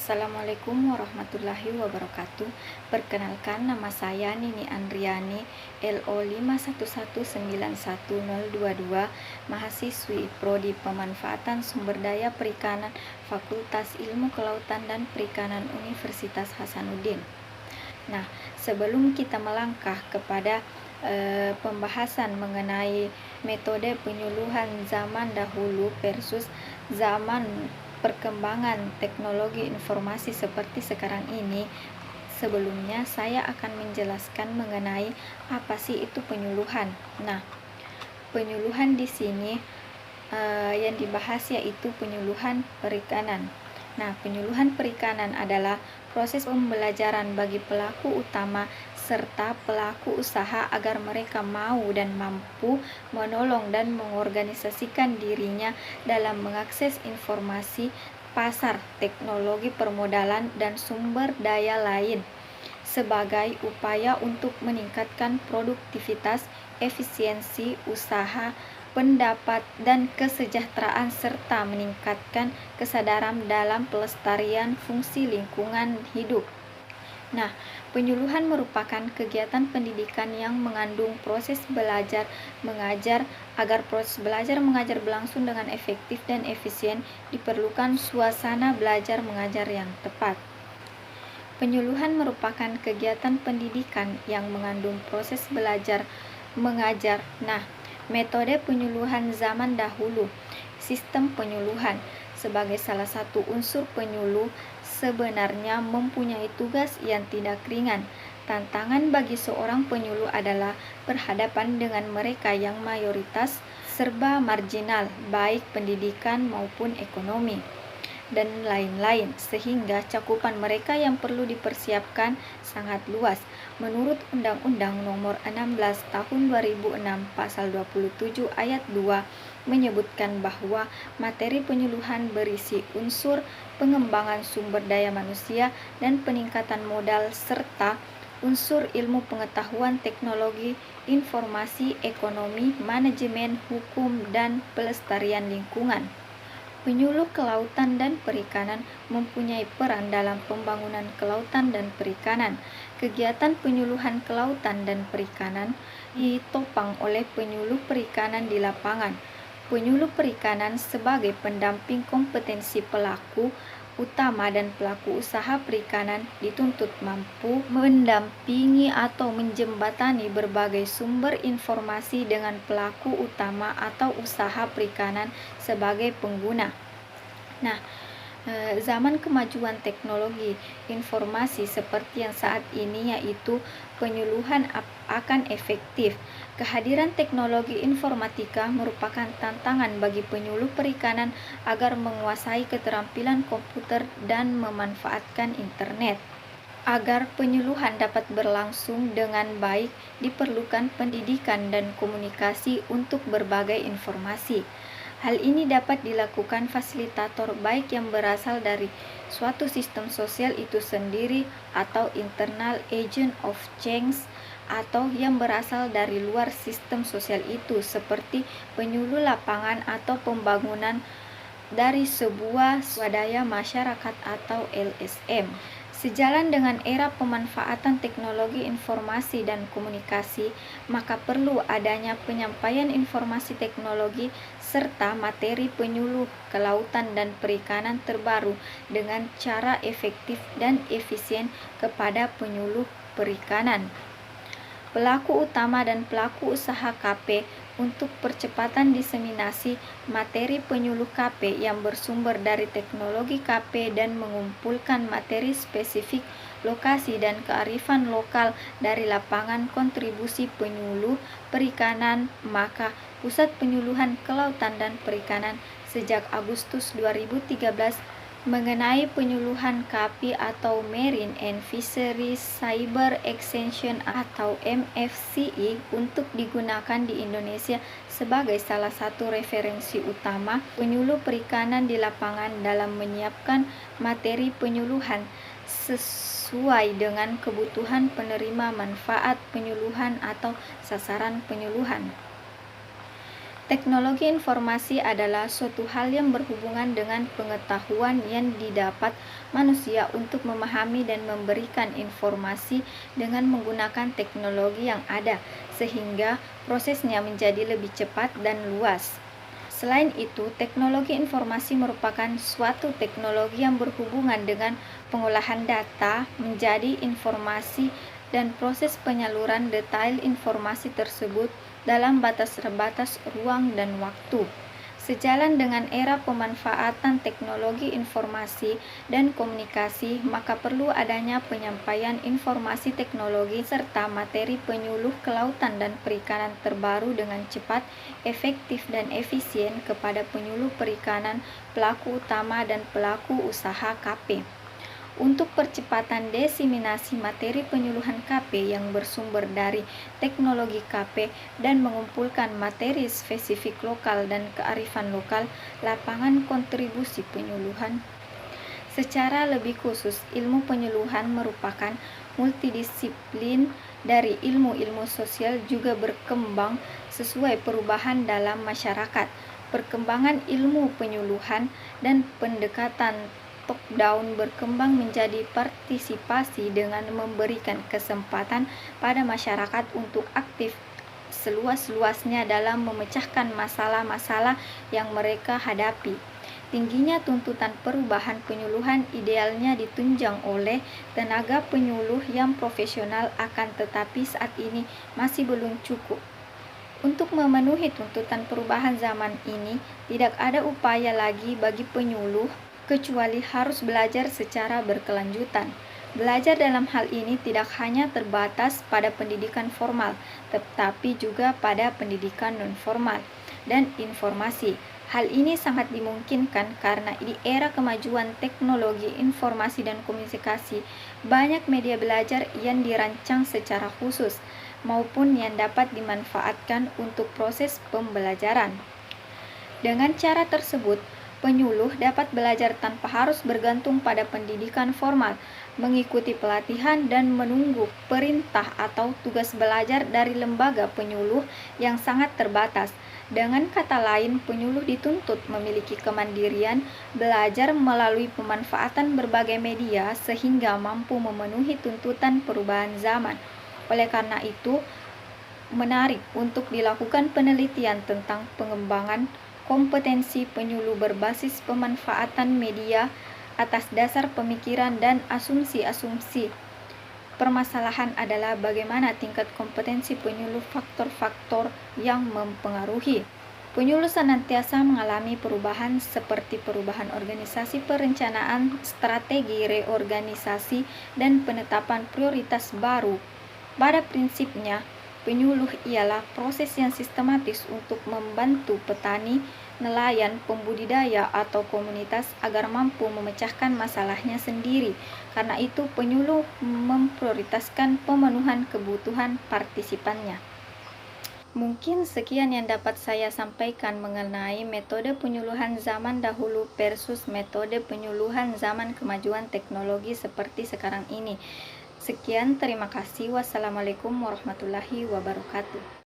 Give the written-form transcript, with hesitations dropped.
Assalamualaikum warahmatullahi wabarakatuh. Perkenalkan, nama saya Nini Andriani, LO51191022, mahasiswi Prodi Pemanfaatan Sumber Daya Perikanan Fakultas Ilmu Kelautan dan Perikanan Universitas Hasanuddin. Nah, sebelum kita melangkah kepada pembahasan mengenai metode penyuluhan zaman dahulu versus zaman perkembangan teknologi informasi seperti sekarang ini, sebelumnya saya akan menjelaskan mengenai apa sih itu penyuluhan. Nah, penyuluhan di sini yang dibahas yaitu penyuluhan perikanan. Nah, penyuluhan perikanan adalah proses pembelajaran bagi pelaku utama serta pelaku usaha agar mereka mau dan mampu menolong dan mengorganisasikan dirinya dalam mengakses informasi, pasar, teknologi permodalan, dan sumber daya lain sebagai upaya untuk meningkatkan produktivitas, efisiensi usaha, pendapat, dan kesejahteraan serta meningkatkan kesadaran dalam pelestarian fungsi lingkungan hidup. Nah, penyuluhan merupakan kegiatan pendidikan yang mengandung proses belajar mengajar. Agar proses belajar mengajar berlangsung dengan efektif dan efisien, diperlukan suasana belajar mengajar yang tepat. Penyuluhan merupakan kegiatan pendidikan yang mengandung proses belajar mengajar. Nah, metode penyuluhan zaman dahulu. Sistem penyuluhan sebagai salah satu unsur penyuluh sebenarnya mempunyai tugas yang tidak ringan. Tantangan bagi seorang penyuluh adalah berhadapan dengan mereka yang mayoritas serba marginal, baik pendidikan maupun ekonomi, dan lain-lain, sehingga cakupan mereka yang perlu dipersiapkan sangat luas. Menurut Undang-Undang Nomor 16 Tahun 2006 Pasal 27 Ayat 2 menyebutkan bahwa materi penyuluhan berisi unsur pengembangan sumber daya manusia dan peningkatan modal serta unsur ilmu pengetahuan, teknologi, informasi, ekonomi, manajemen, hukum, dan pelestarian lingkungan. Penyuluh kelautan dan perikanan mempunyai peran dalam pembangunan kelautan dan perikanan. Kegiatan penyuluhan kelautan dan perikanan ditopang oleh penyuluh perikanan di lapangan. Penyuluh perikanan sebagai pendamping kompetensi pelaku utama dan pelaku usaha perikanan dituntut mampu mendampingi atau menjembatani berbagai sumber informasi dengan pelaku utama atau usaha perikanan sebagai pengguna. Nah, zaman kemajuan teknologi informasi seperti yang saat ini, yaitu penyuluhan akan efektif. Kehadiran teknologi informatika merupakan tantangan bagi penyuluh perikanan agar menguasai keterampilan komputer dan memanfaatkan internet. Agar penyuluhan dapat berlangsung dengan baik, diperlukan pendidikan dan komunikasi untuk berbagai informasi. Hal ini dapat dilakukan fasilitator baik yang berasal dari suatu sistem sosial itu sendiri atau internal agent of change, atau yang berasal dari luar sistem sosial itu seperti penyuluh lapangan atau pembangunan dari sebuah swadaya masyarakat atau LSM. Sejalan dengan era pemanfaatan teknologi informasi dan komunikasi, maka perlu adanya penyampaian informasi teknologi serta materi penyuluh kelautan dan perikanan terbaru dengan cara efektif dan efisien kepada penyuluh perikanan, pelaku utama dan pelaku usaha KP untuk percepatan diseminasi materi penyuluh KP yang bersumber dari teknologi KP dan mengumpulkan materi spesifik lokasi dan kearifan lokal dari lapangan kontribusi penyuluh perikanan. Maka Pusat Penyuluhan Kelautan dan Perikanan sejak Agustus 2013 mengenai penyuluhan KAPI atau Marine and Fisheries Cyber Extension atau MFCE untuk digunakan di Indonesia sebagai salah satu referensi utama penyuluh perikanan di lapangan dalam menyiapkan materi penyuluhan sesuai dengan kebutuhan penerima manfaat penyuluhan atau sasaran penyuluhan. Teknologi informasi adalah suatu hal yang berhubungan dengan pengetahuan yang didapat manusia untuk memahami dan memberikan informasi dengan menggunakan teknologi yang ada, sehingga prosesnya menjadi lebih cepat dan luas. Selain itu, teknologi informasi merupakan suatu teknologi yang berhubungan dengan pengolahan data menjadi informasi dan proses penyaluran detail informasi tersebut dalam batas-batas ruang dan waktu. Sejalan dengan era pemanfaatan teknologi informasi dan komunikasi, maka perlu adanya penyampaian informasi teknologi serta materi penyuluh kelautan dan perikanan terbaru dengan cepat, efektif, dan efisien kepada penyuluh perikanan, pelaku utama, dan pelaku usaha KP. Untuk percepatan diseminasi materi penyuluhan KP yang bersumber dari teknologi KP dan mengumpulkan materi spesifik lokal dan kearifan lokal, lapangan kontribusi penyuluhan. Secara lebih khusus, ilmu penyuluhan merupakan multidisiplin dari ilmu-ilmu sosial juga berkembang sesuai perubahan dalam masyarakat. Perkembangan ilmu penyuluhan dan pendekatan top-down berkembang menjadi partisipasi dengan memberikan kesempatan pada masyarakat untuk aktif seluas-luasnya dalam memecahkan masalah-masalah yang mereka hadapi. Tingginya tuntutan perubahan penyuluhan idealnya ditunjang oleh tenaga penyuluh yang profesional, akan tetapi saat ini masih belum cukup. Untuk memenuhi tuntutan perubahan zaman ini, tidak ada upaya lagi bagi penyuluh kecuali harus belajar secara berkelanjutan. Belajar dalam hal ini tidak hanya terbatas pada pendidikan formal, tetapi juga pada pendidikan non-formal dan informasi. Hal ini sangat dimungkinkan karena di era kemajuan teknologi informasi dan komunikasi, banyak media belajar yang dirancang secara khusus maupun yang dapat dimanfaatkan untuk proses pembelajaran. Dengan cara tersebut, penyuluh dapat belajar tanpa harus bergantung pada pendidikan formal, mengikuti pelatihan, dan menunggu perintah atau tugas belajar dari lembaga penyuluh yang sangat terbatas. Dengan kata lain, penyuluh dituntut memiliki kemandirian, belajar melalui pemanfaatan berbagai media sehingga mampu memenuhi tuntutan perubahan zaman. Oleh karena itu, menarik untuk dilakukan penelitian tentang pengembangan kompetensi penyuluh berbasis pemanfaatan media atas dasar pemikiran dan asumsi-asumsi. Permasalahan adalah bagaimana tingkat kompetensi penyuluh, faktor-faktor yang mempengaruhi. Penyuluh senantiasa mengalami perubahan seperti perubahan organisasi, perencanaan, strategi reorganisasi, dan penetapan prioritas baru. Pada prinsipnya, penyuluh ialah proses yang sistematis untuk membantu petani, nelayan, pembudidaya, atau komunitas agar mampu memecahkan masalahnya sendiri. Karena itu, penyuluh memprioritaskan pemenuhan kebutuhan partisipannya. Mungkin sekian yang dapat saya sampaikan mengenai metode penyuluhan zaman dahulu versus metode penyuluhan zaman kemajuan teknologi seperti sekarang ini. Sekian, terima kasih. Wassalamualaikum warahmatullahi wabarakatuh.